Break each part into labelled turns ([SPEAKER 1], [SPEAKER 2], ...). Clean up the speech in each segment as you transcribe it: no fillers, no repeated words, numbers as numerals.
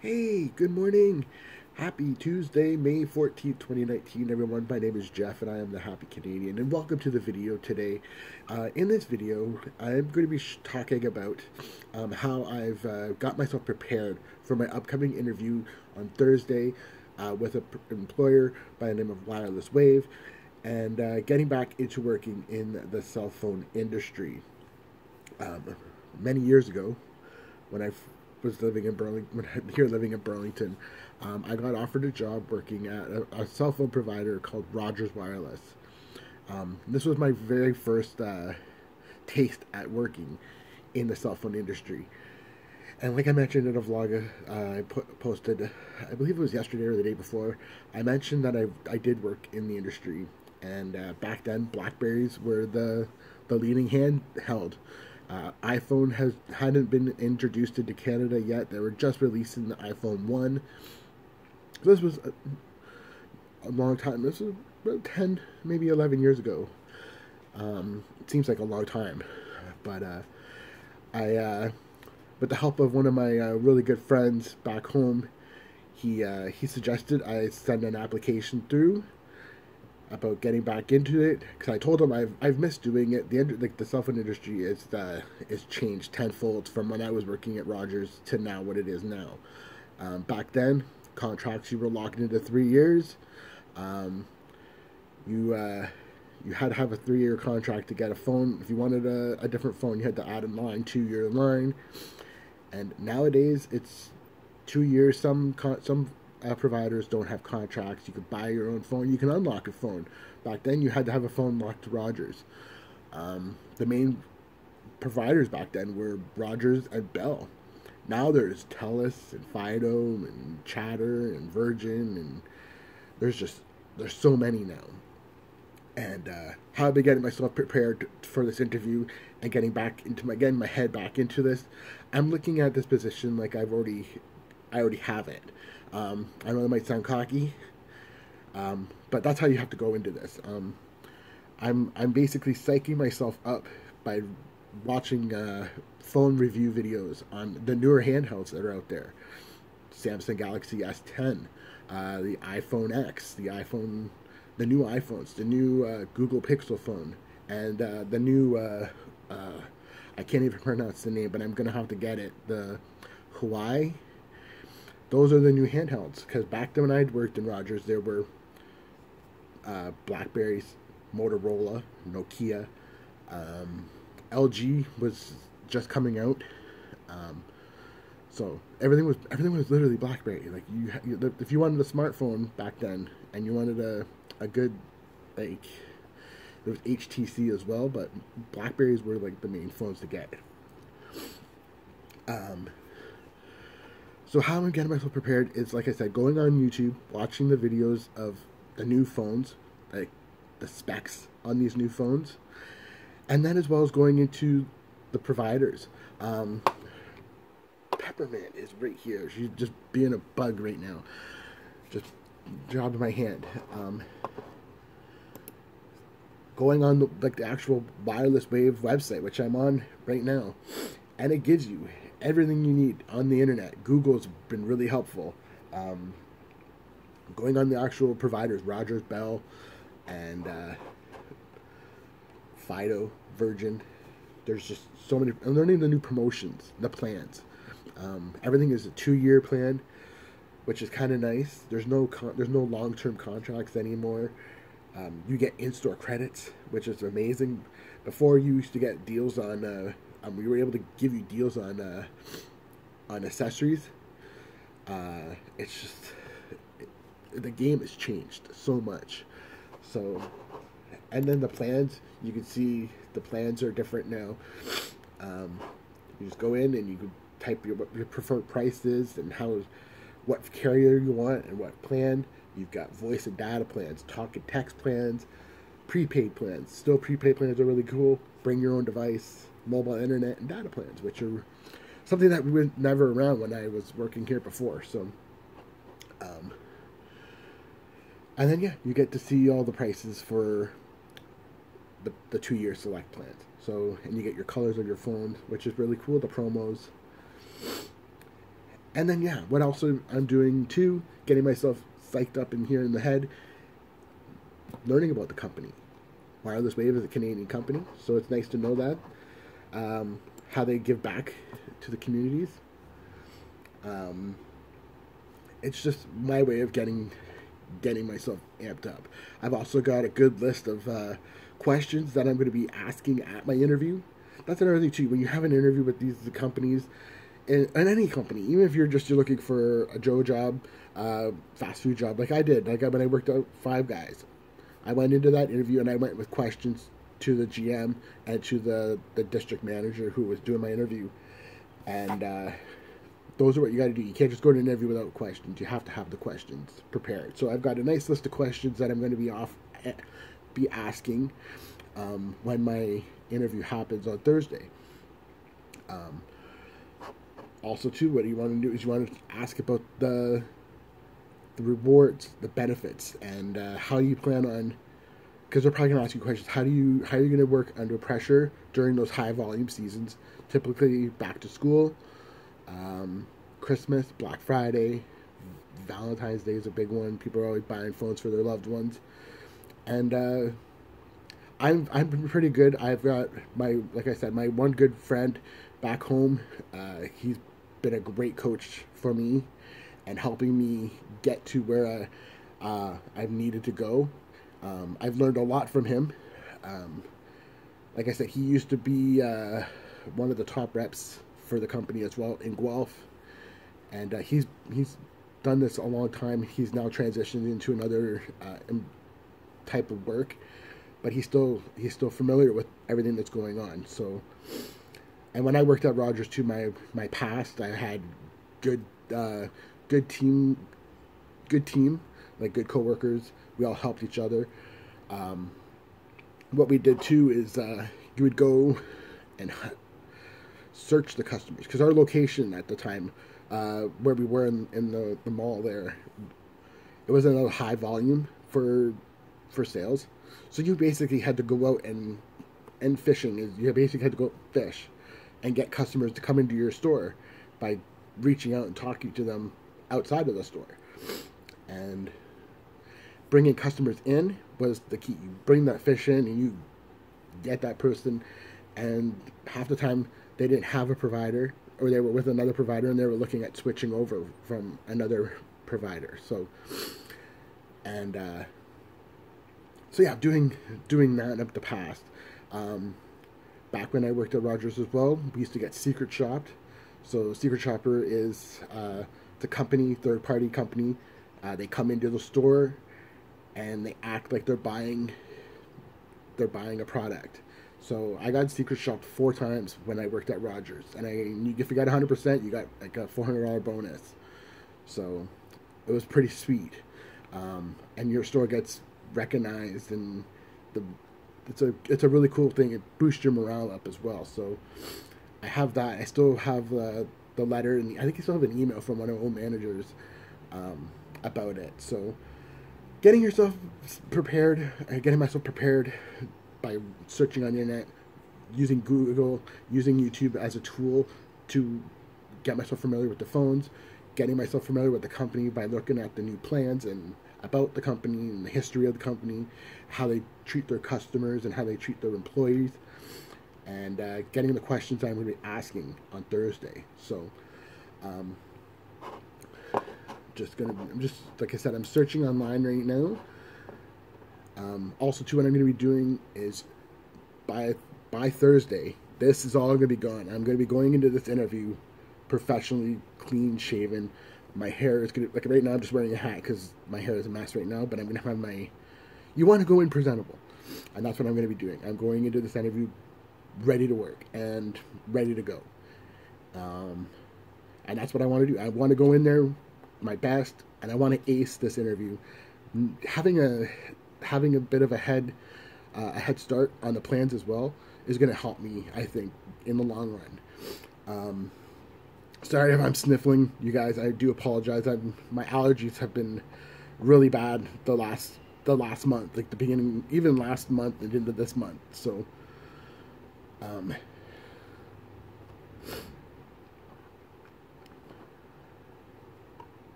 [SPEAKER 1] Hey, good morning. Happy Tuesday, May 14th, 2019, everyone. My name is Jeff, and I am the Happy Canadian, and welcome to the video today. In this video, I'm going to be talking about how I've got myself prepared for my upcoming interview on Thursday with an employer by the name of Wireless Wave, and getting back into working in the cell phone industry. Many years ago, when I was living in Burlington, I got offered a job working at a cell phone provider called Rogers Wireless. This was my very first taste at working in the cell phone industry. And like I mentioned in a vlog posted, I believe it was yesterday or the day before, I mentioned that I did work in the industry. And back then, Blackberries were the leading handheld. iPhone hadn't been introduced into Canada yet. They were just releasing the iPhone 1. This was a long time. This was about 10, maybe 11 years ago. It seems like a long time. But with the help of one of my really good friends back home, he suggested I send an application through about getting back into it, because I told him I've missed doing it. The cell phone industry is changed tenfold from when I was working at Rogers to now what it is now. Back then, contracts you were locked into 3 years. You had to have a 3-year contract to get a phone. If you wanted a different phone, you had to add a line to your line. And nowadays, it's 2 years. Some providers don't have contracts. You can buy your own phone. You can unlock a phone. Back then, you had to have a phone locked to Rogers. The main providers back then were Rogers and Bell. Now there's TELUS and Fido and Chatter and Virgin, and there's so many now. And how I've been getting myself prepared for this interview and getting my head back into this. I'm looking at this position like I already have it. I know that might sound cocky, but that's how you have to go into this. I'm basically psyching myself up by watching phone review videos on the newer handhelds that are out there. Samsung Galaxy S10, the iPhone X, the new iPhones, the new Google Pixel phone, and the new I can't even pronounce the name, but I'm gonna have to get it. The Hawaii. Those are the new handhelds, because back then when I worked in Rogers, there were Blackberries, Motorola, Nokia, LG was just coming out, so everything was literally BlackBerry. Like if you wanted a smartphone back then and you wanted a good, like, there was HTC as well, but Blackberries were like the main phones to get. So how I'm getting myself prepared is, like I said, going on YouTube, watching the videos of the new phones, like the specs on these new phones, and then as well as going into the providers. Peppermint is right here. She's just being a bug right now. Just dropped my hand. Going on the actual Wireless Wave website, which I'm on right now, and it gives you everything you need on the internet. Google's been really helpful. Going on the actual providers, Rogers, Bell, and Fido, Virgin. There's just so many. I'm learning the new promotions, the plans. Everything is a 2-year plan, which is kind of nice. There's no long-term contracts anymore. You get in-store credits, which is amazing. Before, you used to get deals on. We were able to give you deals on accessories. It's just the game has changed so much. So, and then the plans, you can see the plans are different now. You just go in and you can type what your preferred price is and what carrier you want and what plan. You've got voice and data plans, talk and text plans, prepaid plans. Still, prepaid plans are really cool. Bring your own device, mobile internet, and data plans, which are something that we were never around when I was working here before. So, and then you get to see all the prices for the 2-year select plans. So, and you get your colors of your phone, which is really cool. The promos, And then, yeah, what else I'm doing too, getting myself psyched up in here in the head, learning about the company. Wireless Wave is a Canadian company, so it's nice to know that. How they give back to the communities. Um, it's just my way of getting myself amped up. I've also got a good list of questions that I'm going to be asking at my interview. That's another thing too. When you have an interview with these companies, in any company, even if you're looking for a Joe job, fast food job, like I did, like when I worked out Five Guys, I went into that interview and I went with questions to the GM and to the district manager who was doing my interview, and those are what you got to do. You can't just go to an interview without questions. You have to have the questions prepared. So I've got a nice list of questions that I'm going to be asking when my interview happens on Thursday. Also, too, what you want to do is you want to ask about the rewards, the benefits, and how you plan on. Because they're probably going to ask you questions. How are you going to work under pressure during those high volume seasons? Typically, back to school. Christmas, Black Friday, Valentine's Day is a big one. People are always buying phones for their loved ones, and I'm pretty good. I've got like I said, my one good friend back home. He's been a great coach for me and helping me get to where I've needed to go. I've learned a lot from him. Like I said, he used to be one of the top reps for the company as well in Guelph, and he's done this a long time. He's now transitioned into another type of work, but he's still familiar with everything that's going on. So, and when I worked at Rogers too, my past, I had good team, like good coworkers. We all helped each other. What we did too is you would go and search the customers, because our location at the time, where we were in the mall there, it wasn't a high volume for sales. So you basically had to go out and fishing is you basically had to go fish and get customers to come into your store by reaching out and talking to them outside of the store. And bringing customers in was the key. You bring that fish in and you get that person, and half the time they didn't have a provider, or they were with another provider and they were looking at switching over from another provider. So, and so yeah, doing that up the past. Back when I worked at Rogers as well, we used to get secret shopped. So Secret Shopper is the company, third-party company. They come into the store and they act like they're buying a product. So I got secret shopped 4 times when I worked at Rogers, and if you got 100%, you got like a $400 bonus. So it was pretty sweet, and your store gets recognized, and it's a really cool thing. It boosts your morale up as well. So I have that. I still have the letter, and I think I still have an email from one of our old managers about it. So getting yourself prepared, getting myself prepared by searching on the internet, using Google, using YouTube as a tool to get myself familiar with the phones, getting myself familiar with the company by looking at the new plans and about the company and the history of the company, how they treat their customers and how they treat their employees, and getting the questions I'm going to be asking on Thursday. So, I'm just like I said, I'm searching online right now. Also, too, what I'm going to be doing is by Thursday, this is all going to be gone. I'm going to be going into this interview professionally, clean shaven. My hair is going to, like right now I'm just wearing a hat because my hair is a mess right now, but I'm going to have you want to go in presentable. And that's what I'm going to be doing. I'm going into this interview ready to work and ready to go. And that's what I want to do. I want to go in there my best, and I want to ace this interview. Having a bit of a head start on the plans as well is going to help me, I think, in the long run. Sorry if I'm sniffling, you guys. I do apologize. My allergies have been really bad the last month, like the beginning, even last month and into this month. So,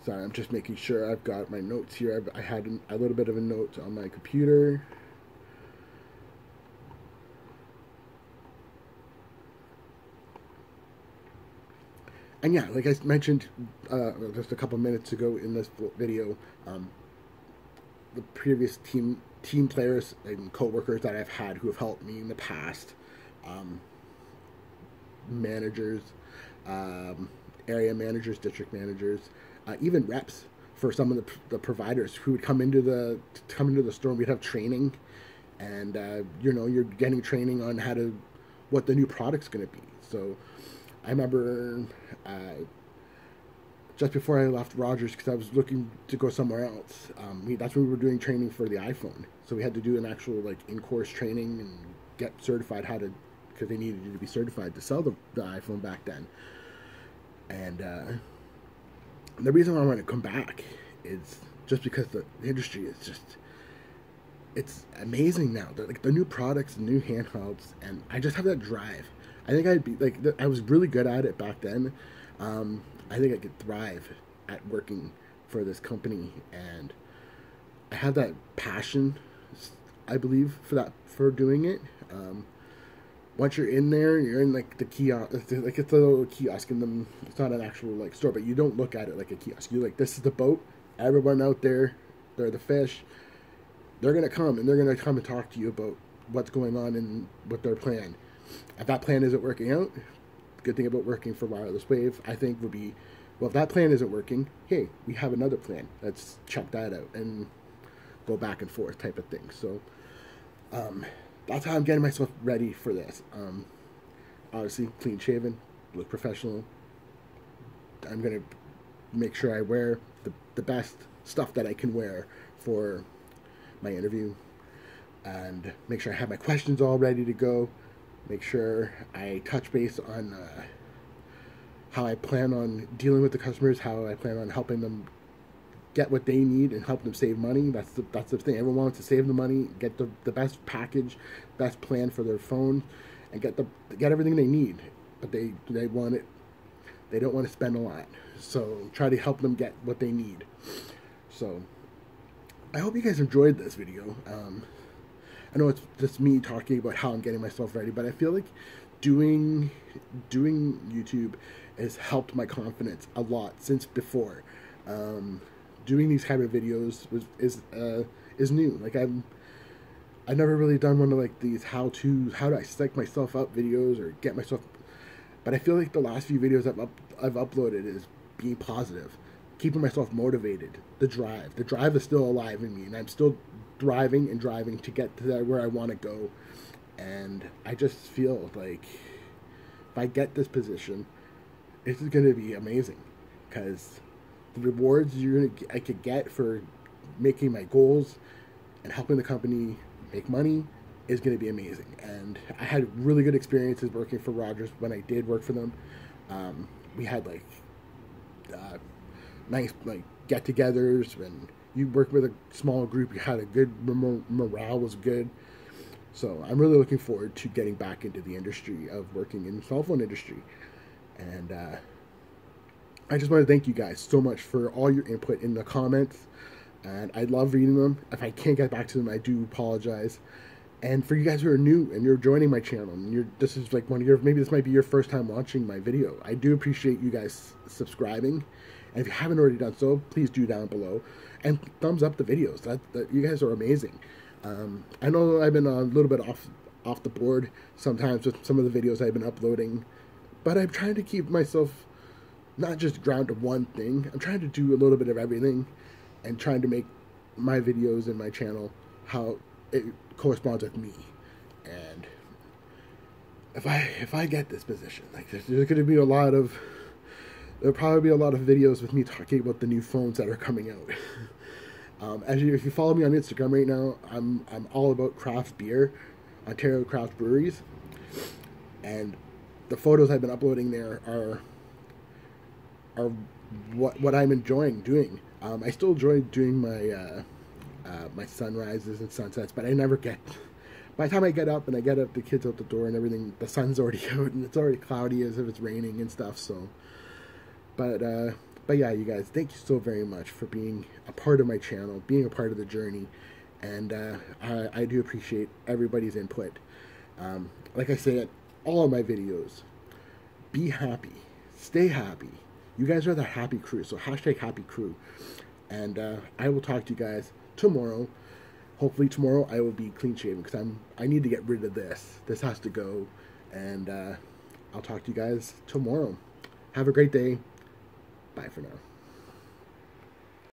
[SPEAKER 1] Sorry, I'm just making sure I've got my notes here. I had a little bit of a note on my computer. And yeah, like I mentioned just a couple minutes ago in this video, the previous team players and co-workers that I've had who have helped me in the past, managers, area managers, district managers, even reps for some of the providers who would come into the store. And we'd have training, and you're getting training on what the new product's going to be. So I remember just before I left Rogers, because I was looking to go somewhere else. That's when we were doing training for the iPhone. So we had to do an actual in-course training and get certified because they needed you to be certified to sell the iPhone back then. And the reason why I want to come back is just because the industry is it's amazing now. The new products, the new handhelds, and I just have that drive. I think I'd be I was really good at it back then. I think I could thrive at working for this company, and I have that passion, I believe, for doing it. Once you're in there, you're in the kiosk. It's a little kiosk in them. It's not an actual store, but you don't look at it like a kiosk. You're this is the boat. Everyone out there, they're the fish. They're gonna come and talk to you about what's going on and what their plan. If that plan isn't working out, the good thing about working for Wireless Wave, I think, would be, well, if that plan isn't working, hey, we have another plan. Let's check that out and go back and forth type of thing. So that's how I'm getting myself ready for this. Obviously, clean shaven, look professional. I'm going to make sure I wear the best stuff that I can wear for my interview, and make sure I have my questions all ready to go. Make sure I touch base on how I plan on dealing with the customers, how I plan on helping them get what they need and help them save money. That's the thing. Everyone wants to save the money, get the best package, best plan for their phone, and get everything they need. But they want it. They don't want to spend a lot. So try to help them get what they need. So I hope you guys enjoyed this video. I know it's just me talking about how I'm getting myself ready, but I feel like doing YouTube has helped my confidence a lot since before. Doing these kind of videos is new. I've never really done one of these how do I psych myself up videos or get myself, but I feel like the last few videos I've uploaded is being positive, keeping myself motivated. The drive is still alive in me, and I'm still thriving and driving to get to where I want to go. And I just feel like if I get this position, this is going to be amazing, because the rewards I could get for making my goals and helping the company make money is going to be amazing. And I had really good experiences working for Rogers when I did work for them. We had nice get-togethers. When you work with a small group, you had a good morale was good. So I'm really looking forward to getting back into the industry of working in the cell phone industry. And I just want to thank you guys so much for all your input in the comments. And I love reading them. If I can't get back to them, I do apologize. And for you guys who are new and you're joining my channel, and this is maybe this might be your first time watching my video, I do appreciate you guys subscribing. And if you haven't already done so, please do down below. And thumbs up the videos. That you guys are amazing. I know I've been a little bit off the board sometimes with some of the videos I've been uploading, but I'm trying to keep myself not just ground to one thing. I'm trying to do a little bit of everything, and trying to make my videos and my channel how it corresponds with me. And if I get this position, there's going to be there'll probably be a lot of videos with me talking about the new phones that are coming out. If you follow me on Instagram right now, I'm all about craft beer, Ontario craft breweries, and the photos I've been uploading there are what I'm enjoying doing. I still enjoy doing my sunrises and sunsets, but I never get. By the time I get up and the kids out the door and everything, the sun's already out and it's already cloudy as if it's raining and stuff. So, but But yeah, you guys, thank you so very much for being a part of my channel, being a part of the journey, and I do appreciate everybody's input. Like I say in all of my videos, be happy, stay happy. You guys are the happy crew, so hashtag happy crew. And I will talk to you guys tomorrow. Hopefully tomorrow I will be clean shaven because I need to get rid of this. This has to go, and I'll talk to you guys tomorrow. Have a great day. Bye for now.